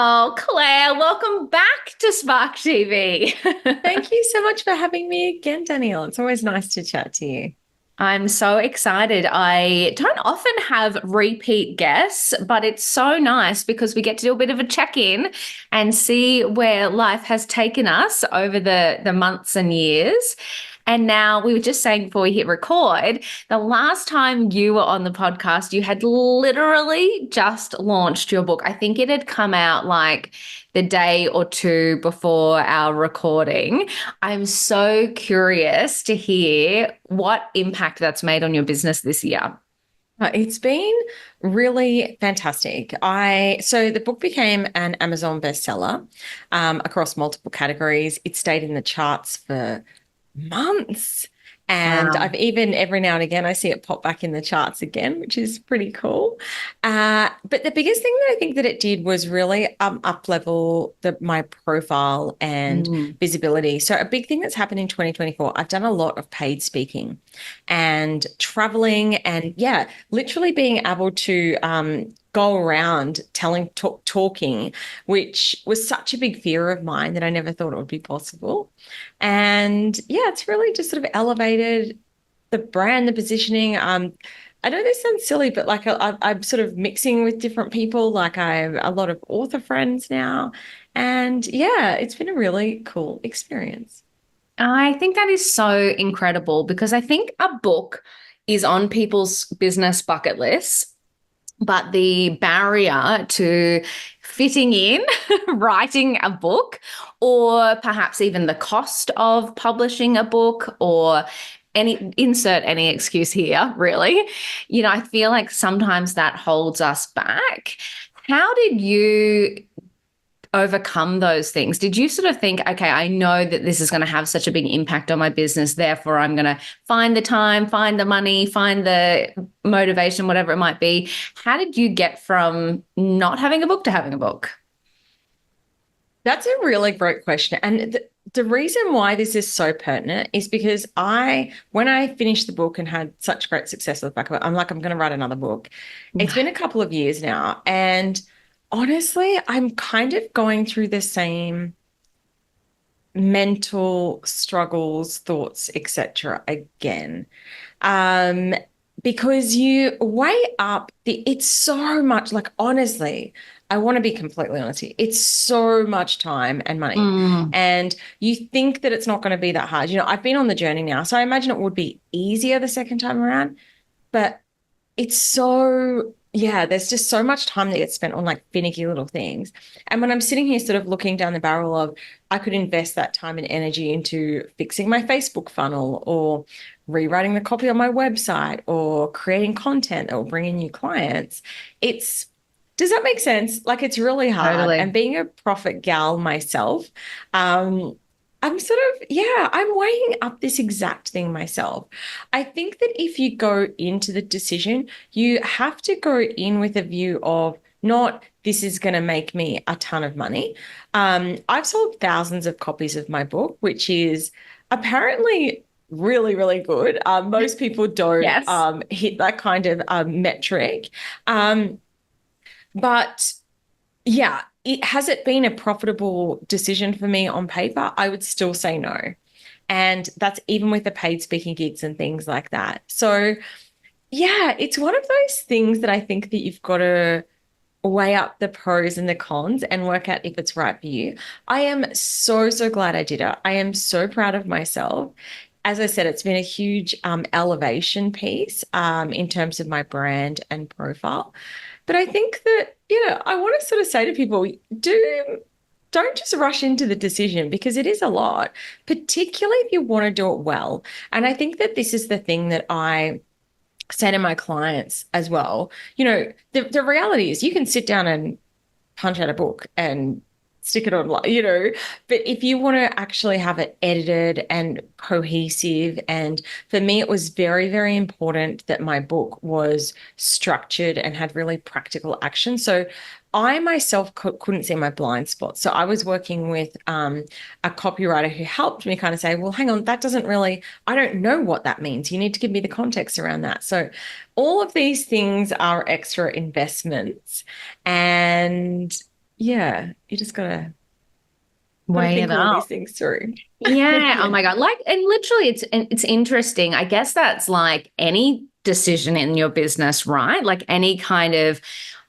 Oh, Claire, welcome back to Spark TV. Thank you so much for having me again, Danielle. It's always nice to chat to you. I'm so excited. I don't often have repeat guests, but it's so nice because we get to do a bit of a check-in and see where life has taken us over the months and years. And now we were just saying before we hit record, the last time you were on the podcast, you had literally just launched your book. I think it had come out like the day or two before our recording. I'm so curious to hear what impact that's made on your business this year. It's been really fantastic. So the book became an Amazon bestseller across multiple categories. It stayed in the charts for months. And Wow. I've even every now and again I see it pop back in the charts again, which is pretty cool. But the biggest thing that I think that it did was really up level my profile and Mm. visibility. So a big thing that's happened in 2024, I've done a lot of paid speaking and traveling and yeah, literally being able to go around talking, which was such a big fear of mine that I never thought it would be possible. And yeah, it's really just sort of elevated the brand, the positioning. I know this sounds silly, but like I'm sort of mixing with different people. Like I have a lot of author friends now. And yeah, it's been a really cool experience. I think that is so incredible because I think a book is on people's business bucket lists, but the barrier to fitting in writing a book, or perhaps even the cost of publishing a book, or any excuse here, really. I feel like sometimes that holds us back. How did you overcome those things? Did you sort of think, okay, I know that this is going to have such a big impact on my business, therefore I'm going to find the time, find the money, find the motivation, whatever it might be? How did you get from not having a book to having a book? That's a really great question. And the reason why this is so pertinent is because when I finished the book and had such great success with the back of it, I'm like, I'm going to write another book. It's been a couple of years now. And honestly, I'm kind of going through the same mental struggles, thoughts, etc. again. Um, because you weigh up it's so much, like honestly, I want to be completely honest here. It's so much time and money. Mm, And you think that it's not going to be that hard. I've been on the journey now, so I imagine it would be easier the second time around, but it's so, yeah, there's just so much time that gets spent on like finicky little things. And when I'm sitting here sort of looking down the barrel of, I could invest that time and energy into fixing my Facebook funnel or rewriting the copy on my website or creating content that will bring in new clients. Does that make sense? Like it's really hard. And totally. being a profit gal myself, um, I'm sort of, yeah, I'm weighing up this exact thing myself. I think that if you go into the decision, you have to go in with a view of not this is going to make me a ton of money. I've sold thousands of copies of my book, which is apparently really, really good. Most people don't Yes. hit that kind of metric. Um, but yeah, has it been a profitable decision for me on paper? I would still say no. And that's even with the paid speaking gigs and things like that. So, yeah, it's one of those things that I think that you've got to weigh up the pros and the cons and work out if it's right for you. I am so, so glad I did it. I am so proud of myself. As I said, it's been a huge elevation piece in terms of my brand and profile. But I think that, I want to sort of say to people, don't just rush into the decision because it is a lot, particularly if you want to do it well. And I think that this is the thing that I say to my clients as well. The reality is you can sit down and punch out a book and stick it online, but if you want to actually have it edited and cohesive, and for me, it was very, very important that my book was structured and had really practical action. So I myself couldn't see my blind spots. So I was working with a copywriter who helped me kind of say, well, hang on, that doesn't really, I don't know what that means. You need to give me the context around that. So all of these things are extra investments. And yeah, you just gotta Weigh think it all these up. things through. Yeah. Oh Yeah. my God. Like, and literally it's interesting. I guess that's like any decision in your business, right? Like any kind of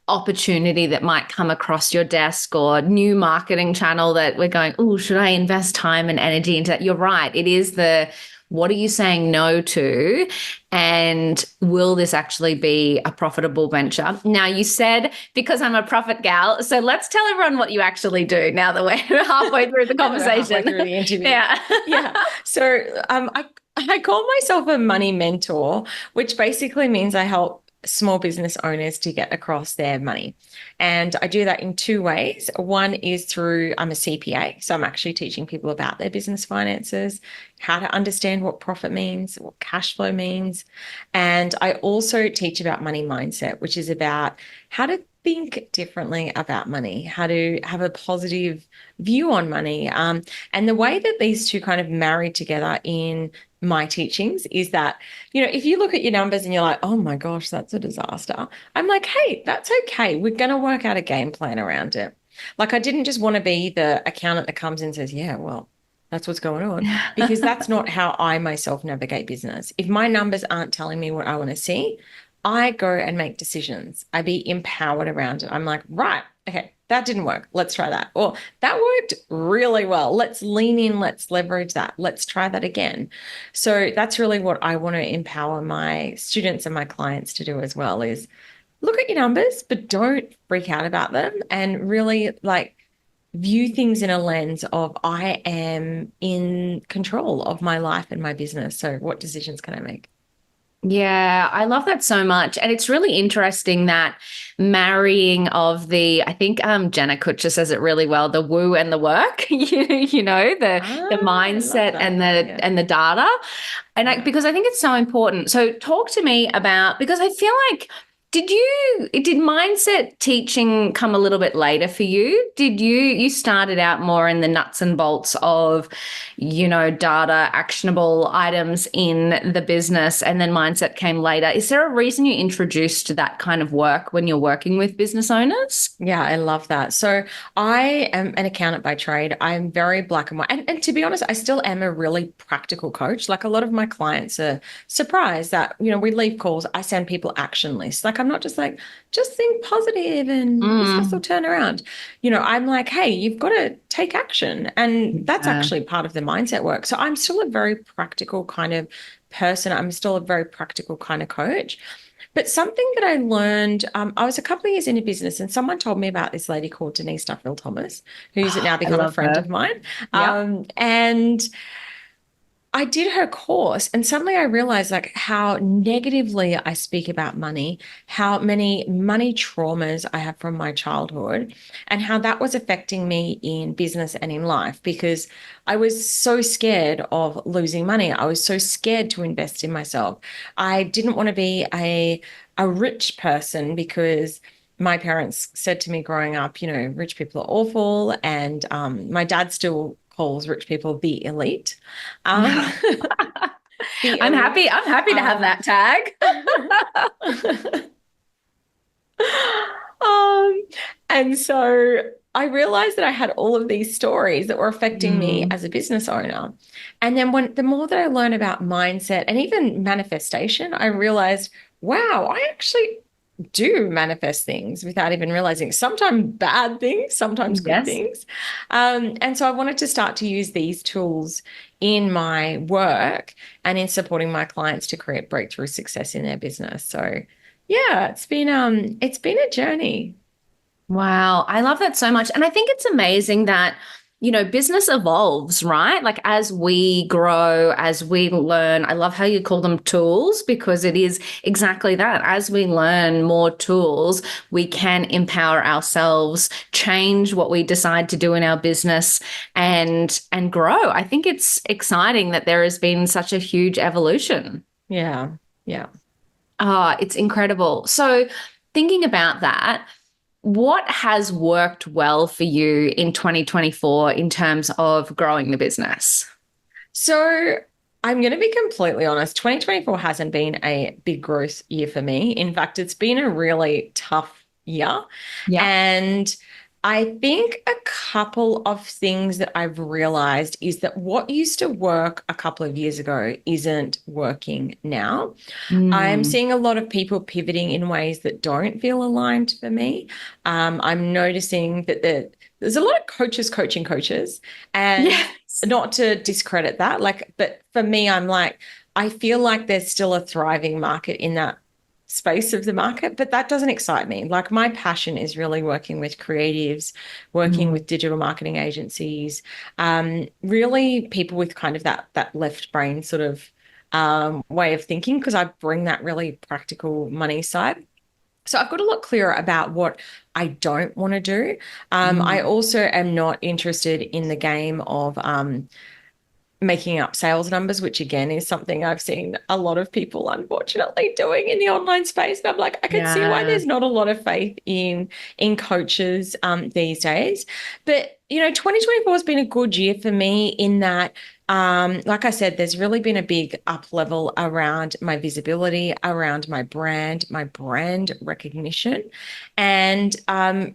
opportunity that might come across your desk or new marketing channel that we're going, oh, should I invest time and energy into that? You're right. It is the what are you saying no to? And will this actually be a profitable venture? Now, you said because I'm a profit gal. So let's tell everyone what you actually do now that we're halfway through the Now that we're halfway conversation. through the interview. Yeah. Yeah. So I call myself a money mentor, which basically means I help small business owners to get across their money. And I do that in two ways. One is through I'm a CPA, so I'm actually teaching people about their business finances, how to understand what profit means, what cash flow means. And I also teach about money mindset, which is about how to think differently about money, how to have a positive view on money. And the way that these two kind of marry together in my teachings is that, if you look at your numbers and you're like, oh my gosh, that's a disaster. I'm like, hey, that's okay. We're going to work out a game plan around it. Like, I didn't just want to be the accountant that comes in and says, yeah, well, that's what's going on, because that's not how I myself navigate business. If my numbers aren't telling me what I want to see, I go and make decisions. I be empowered around it. I'm like, right, okay, that didn't work. Let's try that. Or that worked really well. Let's lean in. Let's leverage that. Let's try that again. So that's really what I want to empower my students and my clients to do as well is look at your numbers, but don't freak out about them and really like view things in a lens of I am in control of my life and my business. So what decisions can I make? Yeah, I love that so much. And it's really interesting that marrying of I think Jenna Kutcher says it really well, the woo and the work, the I love mindset that. Yeah. and the data. Yeah. Because I think it's so important. So talk to me about because I feel like did mindset teaching come a little bit later for you? Did you started out more in the nuts and bolts of, data, actionable items in the business, and then mindset came later. Is there a reason you introduced that kind of work when you're working with business owners? Yeah, I love that. So I am an accountant by trade. I'm very black and white. And to be honest, I still am a really practical coach. Like a lot of my clients are surprised that, we leave calls, I send people action lists. Like I'm not just like, just think positive and business will Mm. turn around. I'm like, hey, you've got to take action. And that's Yeah. actually part of the mindset work. So I'm still a very practical kind of person. I'm still a very practical kind of coach. But something that I learned, I was a couple of years into business, and someone told me about this lady called Denise Duffield Thomas, who's now I become a love friend her. of mine. Yep. And I did her course, and suddenly I realized like how negatively I speak about money, how many money traumas I have from my childhood, and how that was affecting me in business and in life because I was so scared of losing money. I was so scared to invest in myself. I didn't want to be a rich person because my parents said to me growing up, rich people are awful, and my dad still calls rich people the elite. Um, the I'm elite. happy. I'm happy to have Um, that tag. um, and so I realized that I had all of these stories that were affecting me Mm. as a business owner. And then the more that I learn about mindset and even manifestation, I realized, wow, I actually do manifest things without even realizing. Sometimes bad things, sometimes good Yes. things. And so I wanted to start to use these tools in my work and in supporting my clients to create breakthrough success in their business. So yeah, it's been a journey. Wow, I love that so much. And I think it's amazing that, business evolves, right? Like as we grow, as we learn. I love how you call them tools because it is exactly that. As we learn more tools, we can empower ourselves, change what we decide to do in our business and grow. I think it's exciting that there has been such a huge evolution. Yeah. Yeah. Ah, it's incredible. So thinking about that, what has worked well for you in 2024 in terms of growing the business? So I'm going to be completely honest. 2024 hasn't been a big growth year for me. In fact, it's been a really tough year. Yeah. And I think a couple of things that I've realized is that what used to work a couple of years ago isn't working now. I'm Mm. seeing a lot of people pivoting in ways that don't feel aligned for me. I'm noticing that there's a lot of coaches coaching coaches, and Yes. not to discredit that, like, but for me, I'm like, I feel like there's still a thriving market in that space of the market, but that doesn't excite me. Like, my passion is really working with creatives, working Mm. with digital marketing agencies, really people with kind of that left brain sort of way of thinking, because I bring that really practical money side. So I've got a lot clearer about what I don't want to do. I Mm. also am not interested in the game of making up sales numbers, which again is something I've seen a lot of people unfortunately doing in the online space. And I'm like, I can see why Yeah. there's not a lot of faith in coaches these days. But 2024 has been a good year for me in that. Like I said, there's really been a big up level around my visibility, around my brand recognition, and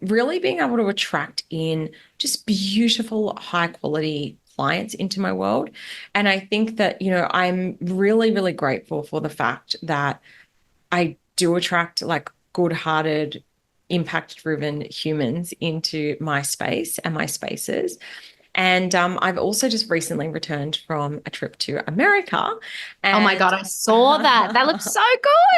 really being able to attract in just beautiful, high quality clients into my world. And I think that, I'm really, really grateful for the fact that I do attract like good-hearted, impact-driven humans into my space and my spaces. And I've also just recently returned from a trip to America, Oh my and God, I saw that. That looks so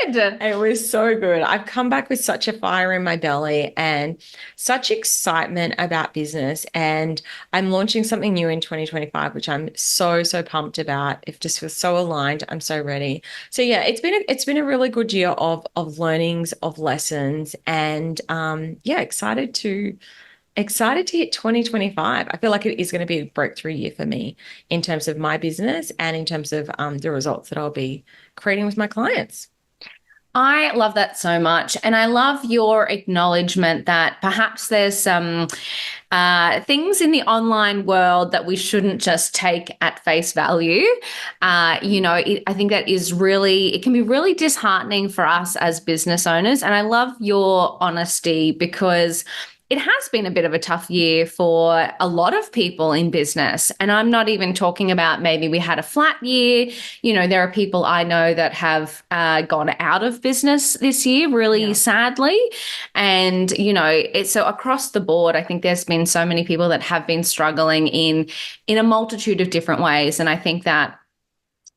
good. it was so good. I've come back with such a fire in my belly and such excitement about business. And I'm launching something new in 2025, which I'm so, so pumped about. It just feels so aligned. I'm so ready. So yeah, it's been a really good year of learnings, of lessons, and yeah, excited to hit 2025. I feel like it is going to be a breakthrough year for me in terms of my business and in terms of the results that I'll be creating with my clients. I love that so much. And I love your acknowledgement that perhaps there's some things in the online world that we shouldn't just take at face value. I think that is really, it can be really disheartening for us as business owners. And I love your honesty because it has been a bit of a tough year for a lot of people in business. And I'm not even talking about maybe we had a flat year. There are people I know that have gone out of business this year, really Yeah. sadly. And, it's so across the board, I think there's been so many people that have been struggling in a multitude of different ways. And I think that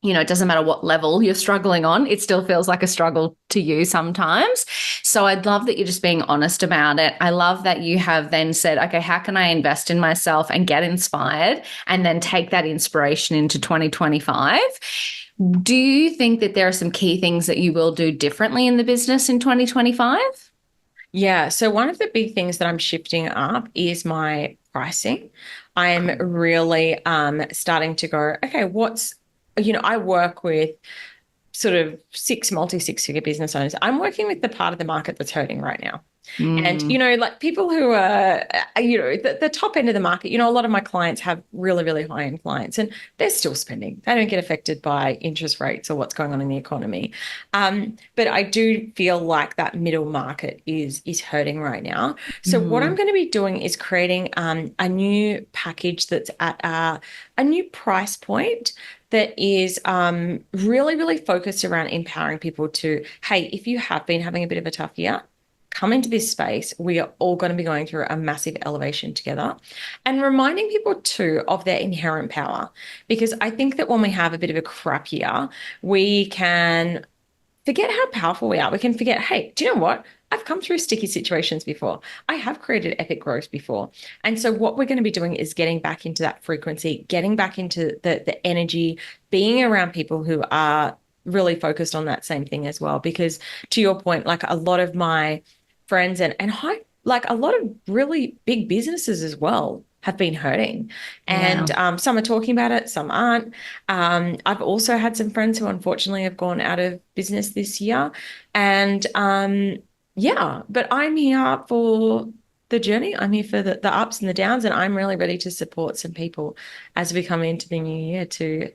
it doesn't matter what level you're struggling on, it still feels like a struggle to you sometimes. So I'd love that you're just being honest about it. I love that you have then said, okay, how can I invest in myself and get inspired and then take that inspiration into 2025? Do you think that there are some key things that you will do differently in the business in 2025? Yeah. So one of the big things that I'm shifting up is my pricing. I'm really starting to go, okay, I work with sort of multi 6 figure business owners. I'm working with the part of the market that's hurting right now. And, Mm, like people who are, the top end of the market, a lot of my clients have really, really high end clients and they're still spending. They don't get affected by interest rates or what's going on in the economy. But I do feel like that middle market is hurting right now. So what I'm mm, going to be doing is creating a new package that's at a new price point that is really, really focused around empowering people to, hey, if you have been having a bit of a tough year, come into this space. We are all going to be going through a massive elevation together and reminding people too of their inherent power. Because I think that when we have a bit of a crap year, we can forget how powerful we are. We can forget, hey, do you know what? I've come through sticky situations before. I have created epic growth before. And so what we're going to be doing is getting back into that frequency, getting back into the energy, being around people who are really focused on that same thing as well. Because to your point, like a lot of my friends and like a lot of really big businesses as well have been hurting. yeah. And some are talking about it, some aren't. I've also had some friends who unfortunately have gone out of business this year. And yeah, but I'm here for the journey. I'm here for the ups and the downs, and I'm really ready to support some people as we come into the new year to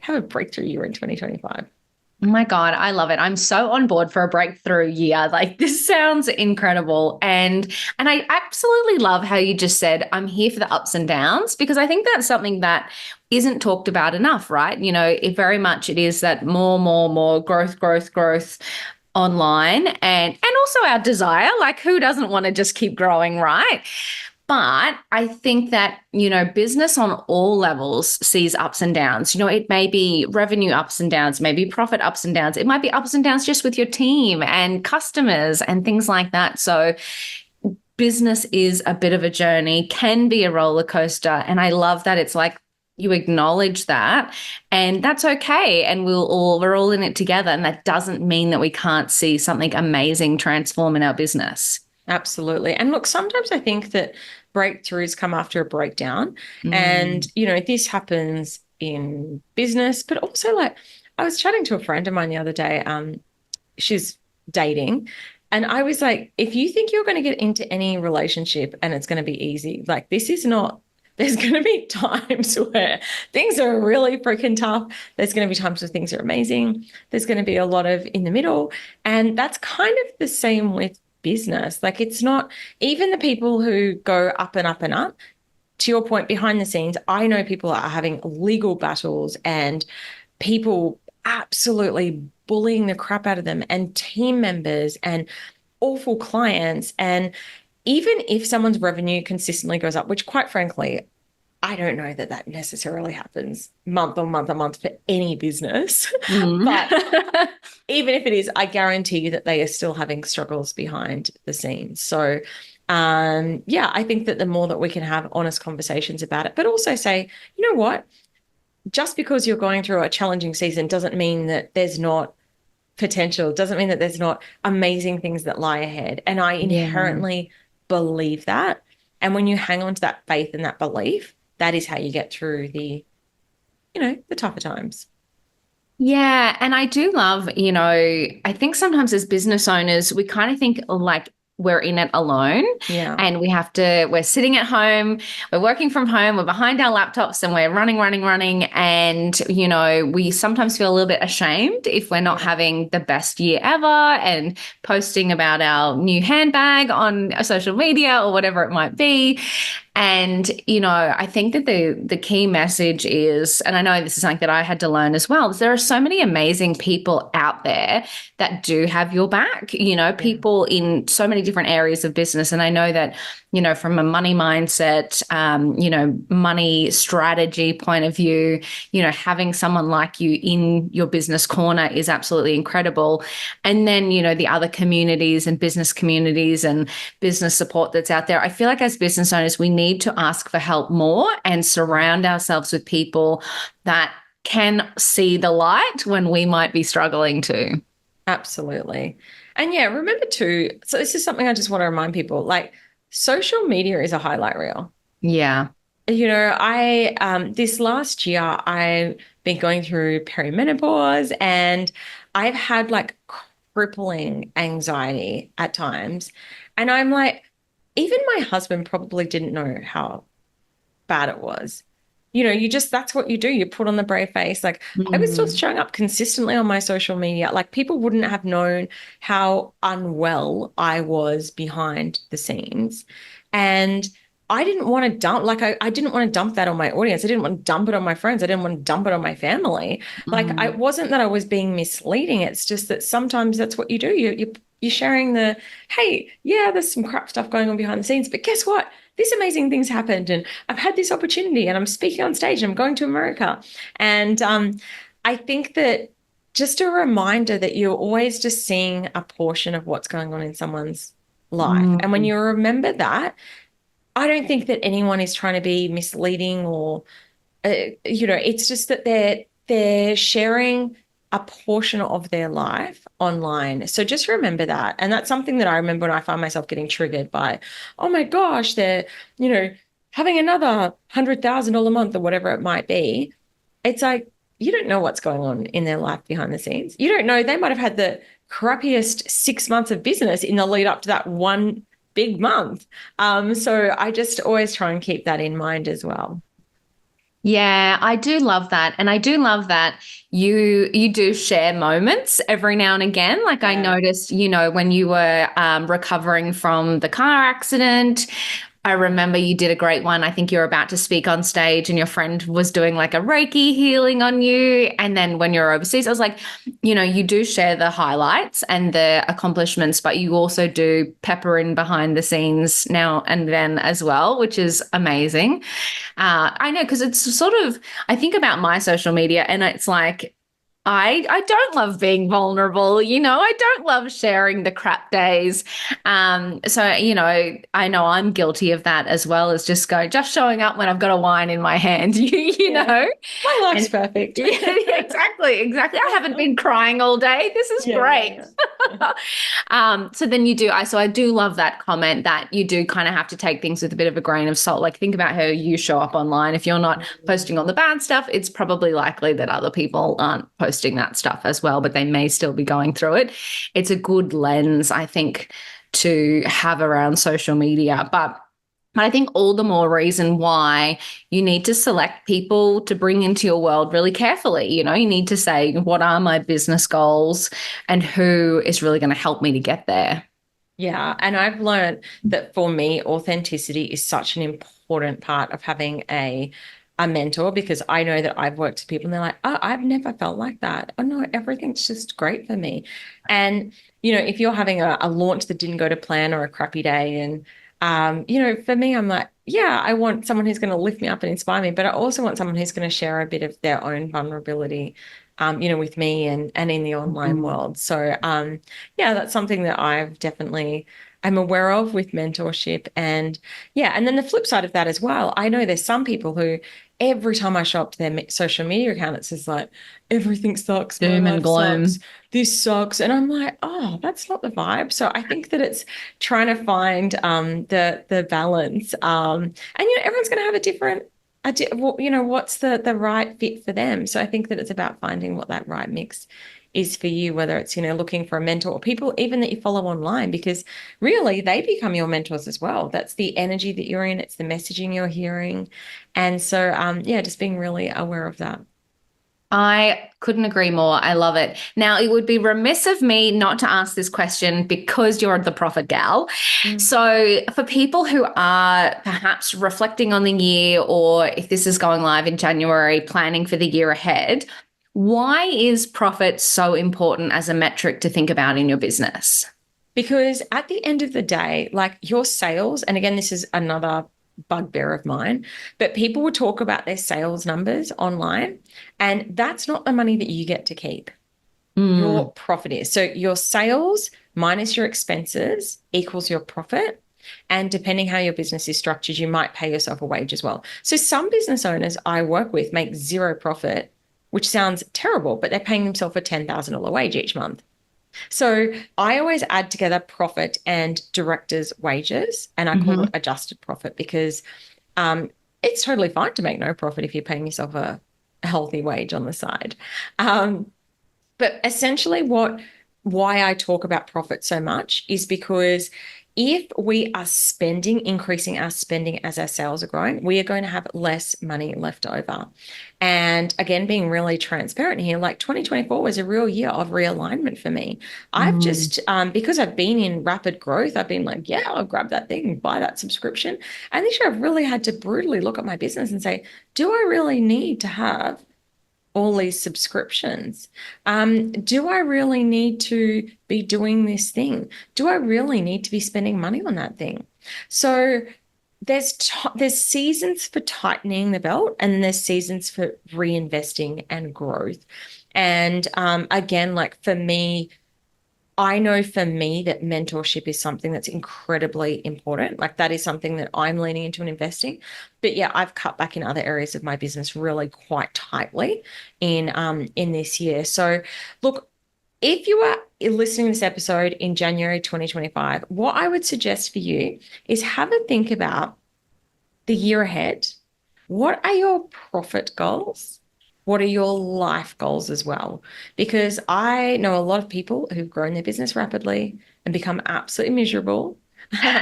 have a breakthrough year in 2025. Oh my God, I love it. I'm so on board for a breakthrough year. Like this sounds incredible. And I absolutely love how you just said I'm here for the ups and downs because I think that's something that isn't talked about enough, right? You know, it is that more growth online and also our desire. Like who doesn't want to just keep growing, right? But I think that, you know, business on all levels sees ups and downs. You know, it may be revenue ups and downs, maybe profit ups and downs. It might be ups and downs just with your team and customers and things like that. So business is a bit of a journey, can be a roller coaster. And I love that it's like you acknowledge that and that's okay. And we're all in it together. And that doesn't mean that we can't see something amazing transform in our business. Absolutely. And look, sometimes I think that breakthroughs come after a breakdown. And, Mm. this happens in business, but also like I was chatting to a friend of mine the other day. She's dating. And I was like, if you think you're going to get into any relationship and it's going to be easy, like this is not, there's going to be times where things are really freaking tough. There's going to be times where things are amazing. There's going to be a lot of in the middle. And that's kind of the same with business. Like it's not even the people who go up and up and up. To your point, behind the scenes, I know people are having legal battles and people absolutely bullying the crap out of them and team members and awful clients. And even if someone's revenue consistently goes up, which quite frankly, I don't know that that necessarily happens month on month on month for any business. Mm. But even if it is, I guarantee you that they are still having struggles behind the scenes. So, yeah, I think that the more that we can have honest conversations about it, but also say, you know what, just because you're going through a challenging season doesn't mean that there's not potential, doesn't mean that there's not amazing things that lie ahead. And I Yeah. inherently believe that. And when you hang on to that faith and that belief, that is how you get through the tougher times. Yeah, and I do love, you know, I think sometimes as business owners, we kind of think like we're in it alone Yeah. and we're sitting at home, we're working from home, we're behind our laptops and we're running. And, you know, we sometimes feel a little bit ashamed if we're not Yeah. having the best year ever and posting about our new handbag on social media or whatever it might be. And, you know, I think that the key message is, and I know this is something that I had to learn as well, is there are so many amazing people out there that do have your back, you know, Yeah. people in so many different areas of business. And I know that, you know, from a money mindset, you know, money strategy point of view, you know, having someone like you in your business corner is absolutely incredible. And then, you know, the other communities and business support that's out there. I feel like as business owners, we need to ask for help more and surround ourselves with people that can see the light when we might be struggling to. Absolutely. And yeah, remember too, so this is something I just want to remind people, like social media is a highlight reel. Yeah. I this last year I've been going through perimenopause and I've had like crippling anxiety at times. And I'm like, even my husband probably didn't know how bad it was. That's what you do. You put on the brave face. Like I was still Mm. showing up consistently on my social media. Like people wouldn't have known how unwell I was behind the scenes. And I didn't want to I didn't want to dump that on my audience. I didn't want to dump it on my friends. I didn't want to dump it on my family. Like it Mm. wasn't that I was being misleading. It's just that sometimes that's what you do. You're sharing hey, yeah, there's some crap stuff going on behind the scenes, but guess what? This amazing things happened and I've had this opportunity and I'm speaking on stage and I'm going to America. And I think that just a reminder that you're always just seeing a portion of what's going on in someone's life. And when Mm. you remember that, I don't think that anyone is trying to be misleading or it's just that they're sharing a portion of their life online. So just remember that. And that's something that I remember when I find myself getting triggered by, oh my gosh, they're, having another $100,000 a month or whatever it might be. It's like you don't know what's going on in their life behind the scenes. You don't know. They might have had the crappiest 6 months of business in the lead up to that one big month. So I just always try and keep that in mind as well. Yeah, I do love that. And I do love that you do share moments every now and again. Like I Yeah. noticed, when you were recovering from the car accident, I remember you did a great one. I think you were about to speak on stage and your friend was doing like a Reiki healing on you. And then when you're overseas, I was like, you do share the highlights and the accomplishments, but you also do pepper in behind the scenes now and then as well, which is amazing. I know because it's sort of, I think about my social media and it's like, I don't love being vulnerable, I don't love sharing the crap days. So, I know I'm guilty of that as well as just showing up when I've got a wine in my hand, you Yeah. know? My life's And perfect. yeah, exactly, exactly. I haven't been crying all day. This is Yeah, great. yeah, yeah. So then I do love that comment that you do kind of have to take things with a bit of a grain of salt. Like think about how you show up online. If you're not posting on the bad stuff, it's probably likely that other people aren't posting that stuff as well, but they may still be going through it. It's a good lens, I think, to have around social media. But I think all the more reason why you need to select people to bring into your world really carefully. You need to say, what are my business goals and who is really going to help me to get there? Yeah, and I've learned that for me, authenticity is such an important part of having a mentor because I know that I've worked with people and they're like, oh, I've never felt like that. Oh no, everything's just great for me. And if you're having a launch that didn't go to plan or a crappy day, and for me, I'm like, yeah, I want someone who's going to lift me up and inspire me, but I also want someone who's going to share a bit of their own vulnerability, with me and in the online Mm. world. So, yeah, that's something that I've definitely I'm aware of with mentorship. And yeah, and then the flip side of that as well, I know there's some people who every time I show up to their social media account, it's just like everything sucks, my Doom and life sucks, gloom. this sucks. And I'm like, oh, that's not the vibe. So I think that it's trying to find the balance. And everyone's gonna have a different what's the right fit for them. So I think that it's about finding what that right mix is for you, whether it's, looking for a mentor or people even that you follow online, because really they become your mentors as well. That's the energy that you're in, it's the messaging you're hearing. And so, yeah, just being really aware of that. I couldn't agree more. I love it. Now, it would be remiss of me not to ask this question because you're the profit gal. Mm. So, for people who are perhaps reflecting on the year, or if this is going live in January, planning for the year ahead, why is profit so important as a metric to think about in your business? Because at the end of the day, like your sales, and again, this is another bugbear of mine, but people will talk about their sales numbers online, and that's not the money that you get to keep. Mm, Your profit is. So your sales minus your expenses equals your profit. And depending how your business is structured, you might pay yourself a wage as well. So some business owners I work with make zero profit, which sounds terrible, but they're paying themselves a $10,000 wage each month. So I always add together profit and directors' wages, and I call it mhm. adjusted profit because it's totally fine to make no profit if you're paying yourself a healthy wage on the side. But essentially, why I talk about profit so much is because if we are increasing our spending as our sales are growing, we are going to have less money left over. And again, being really transparent here, like 2024 was a real year of realignment for me. I've Mm. just, because I've been in rapid growth, I've been like, yeah, I'll grab that thing and buy that subscription. And this year I've really had to brutally look at my business and say, do I really need to have all these subscriptions? Do I really need to be doing this thing? Do I really need to be spending money on that thing? So there's seasons for tightening the belt, and there's seasons for reinvesting and growth. And again, like for me, I know for me that mentorship is something that's incredibly important. Like that is something that I'm leaning into and investing. But yeah, I've cut back in other areas of my business really quite tightly in this year. So look, if you are listening to this episode in January 2025, what I would suggest for you is have a think about the year ahead. What are your profit goals? What are your life goals as well? Because I know a lot of people who've grown their business rapidly and become absolutely miserable.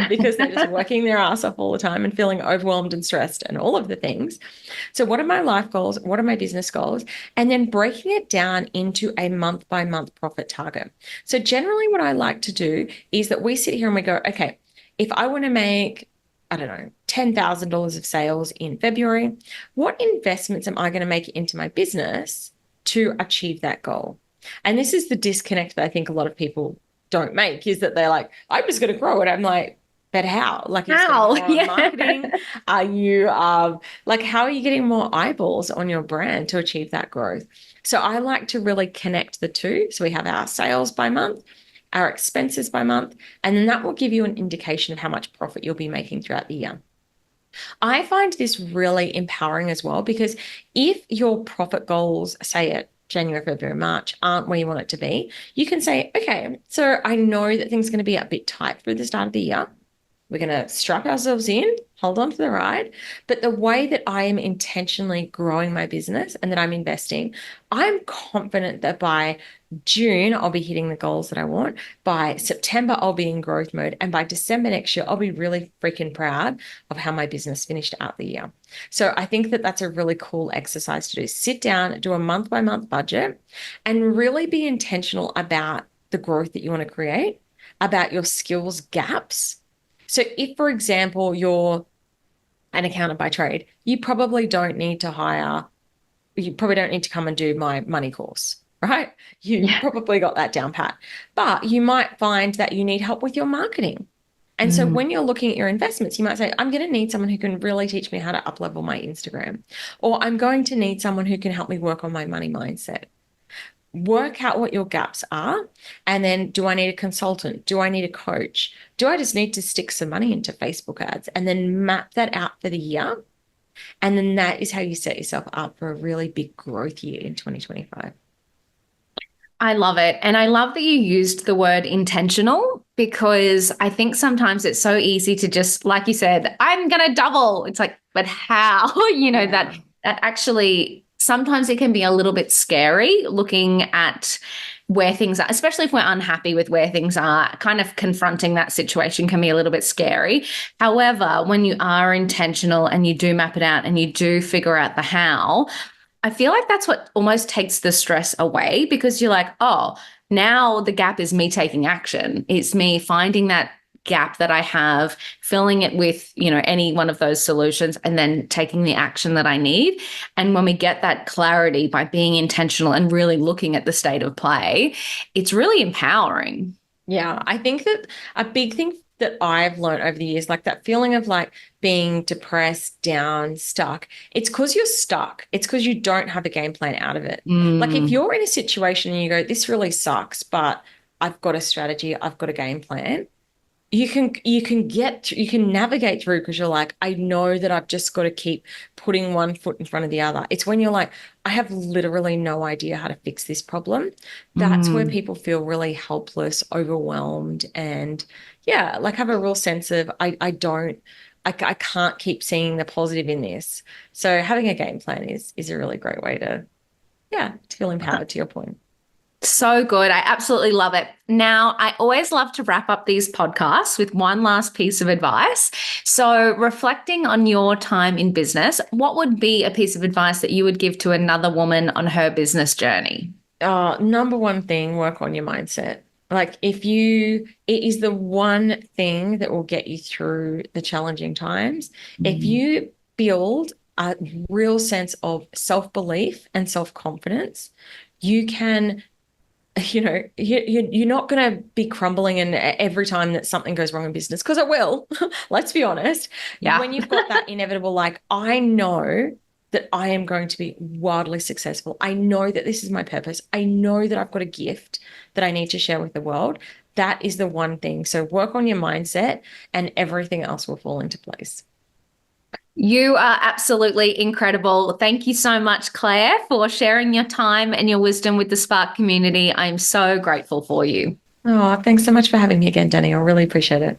because they're just working their ass off all the time and feeling overwhelmed and stressed and all of the things. So, what are my life goals? What are my business goals? And then breaking it down into a month by month profit target. So, generally, what I like to do is that we sit here and we go, okay, if I want to make, I don't know, $10,000 of sales in February, what investments am I going to make into my business to achieve that goal? And this is the disconnect that I think a lot of people don't make, is that they're like, I'm just going to grow it. I'm like, but how? Like, are you spending How? more on Yeah. marketing? Are you like, how are you getting more eyeballs on your brand to achieve that growth? So I like to really connect the two. So we have our sales by month, our expenses by month, and then that will give you an indication of how much profit you'll be making throughout the year. I find this really empowering as well, because if your profit goals, say at January, February, March, aren't where you want it to be, you can say, okay, so I know that things are going to be a bit tight through the start of the year. We're going to strap ourselves in, hold on for the ride. But the way that I am intentionally growing my business and that I'm investing, I'm confident that by June, I'll be hitting the goals that I want. By September, I'll be in growth mode. And by December next year, I'll be really freaking proud of how my business finished out the year. So I think that that's a really cool exercise to do. Sit down, do a month by month budget, and really be intentional about the growth that you want to create, about your skills gaps. So if, for example, you're an accountant by trade, you probably don't need to hire, you probably don't need to come and do my money course, right? You Yeah. probably got that down pat. But you might find that you need help with your marketing. And so Mm. when you're looking at your investments, you might say, I'm going to need someone who can really teach me how to uplevel my Instagram, or I'm going to need someone who can help me work on my money mindset. Work out what your gaps are. And then, do I need a consultant? Do I need a coach? Do I just need to stick some money into Facebook ads? And then map that out for the year. And then that is how you set yourself up for a really big growth year in 2025. I love it. And I love that you used the word intentional, because I think sometimes it's so easy to just, like you said, I'm going to double. It's like, but how? Yeah. That actually sometimes it can be a little bit scary looking at where things are, especially if we're unhappy with where things are. Kind of confronting that situation can be a little bit scary. However, when you are intentional and you do map it out and you do figure out the how, I feel like that's what almost takes the stress away, because you're like, oh, now the gap is me taking action. It's me finding that gap that I have, filling it with, any one of those solutions, and then taking the action that I need. And when we get that clarity by being intentional and really looking at the state of play, it's really empowering. Yeah, I think that a big thing that I've learned over the years, like that feeling of like being depressed, down, stuck, it's because you're stuck. It's because you don't have a game plan out of it. Like if Mm, you're in a situation and you go, this really sucks, but I've got a strategy, I've got a game plan, you can navigate through, because you're like, I know that I've just got to keep putting one foot in front of the other. It's when you're like, I have literally no idea how to fix this problem. That's where mm. people feel really helpless, overwhelmed, and yeah, like have a real sense of I can't keep seeing the positive in this. So having a game plan is a really great way to, yeah, to feel empowered, to your point. So good. I absolutely love it. Now, I always love to wrap up these podcasts with one last piece of advice. So, reflecting on your time in business, what would be a piece of advice that you would give to another woman on her business journey? Number one thing, work on your mindset. Like it is the one thing that will get you through the challenging times. If Mm. you build a real sense of self-belief and self-confidence, you can, you're not going to be crumbling and every time that something goes wrong in business, because it will. Let's be honest. Yeah. When you've got that inevitable, like, I know that I am going to be wildly successful. I know that this is my purpose. I know that I've got a gift that I need to share with the world. That is the one thing. So work on your mindset and everything else will fall into place. You are absolutely incredible. Thank you so much, Claire, for sharing your time and your wisdom with the Spark community. I'm so grateful for you. Oh, thanks so much for having me again, Danny. I really appreciate it.